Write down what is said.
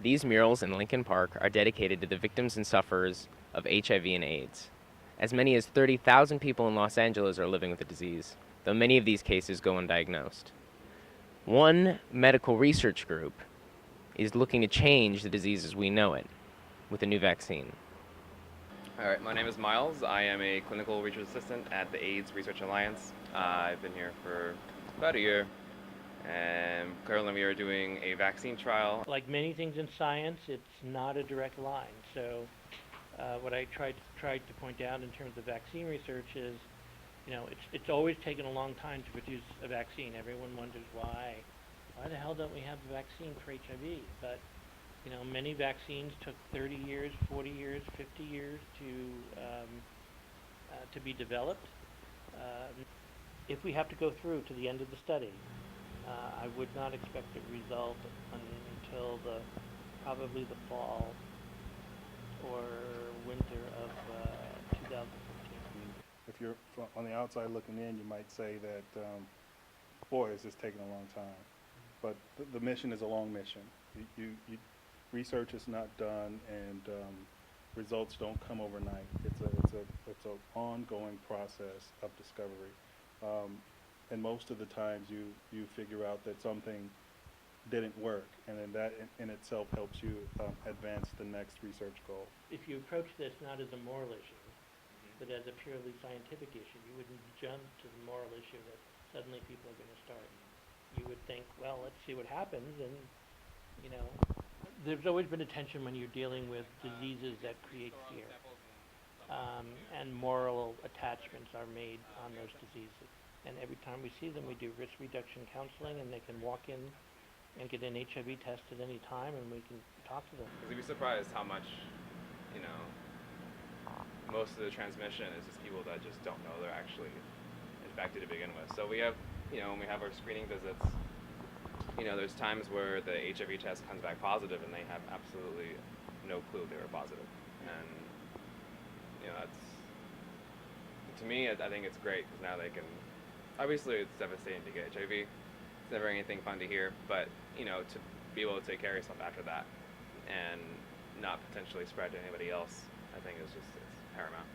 These murals in Lincoln Park are dedicated to the victims and sufferers of HIV and AIDS. As many as 30,000 people in Los Angeles are living with the disease, though many of these cases go undiagnosed. One medical research group is looking to change the disease as we know it with a new vaccine. All right, my name is Miles. I am a clinical research assistant at the AIDS Research Alliance. I've been here for about a year, and currently we are doing a vaccine trial. Like many things in science, it's not a direct line. So, what I tried to point out in terms of vaccine research is, it's always taken a long time to produce a vaccine. Everyone wonders why. Why the hell don't we have a vaccine for HIV? But many vaccines took 30 years, 40 years, 50 years to be developed. If we have to go through to the end of the study, I would not expect a result until probably the fall or winter of 2015. If you're on the outside looking in, you might say that, boy, is this taking a long time. But the mission is a long mission. Research is not done, and results don't come overnight. It's an ongoing process of discovery, and most of the times you figure out that something didn't work, and then that in itself helps you advance the next research goal. If you approach this not as a moral issue, but as a purely scientific issue, you wouldn't jump to the moral issue that suddenly people are going to start. You would think, well, let's see what happens, and there's always been a tension when you're dealing with diseases that create fear, and moral attachments are made on those diseases. And every time we see them, we do risk reduction counseling, and they can walk in and get an HIV test at any time, and we can talk to them. Because you'd be surprised how much, most of the transmission is just people that just don't know they're actually infected to begin with. So we have, when we have our screening visits, there's times where the HIV test comes back positive and they have absolutely no clue they were positive. And, that's, to me, I think it's great because now they can, obviously it's devastating to get HIV. It's never anything fun to hear, but, to be able to take care of yourself after that and not potentially spread to anybody else, I think it's paramount.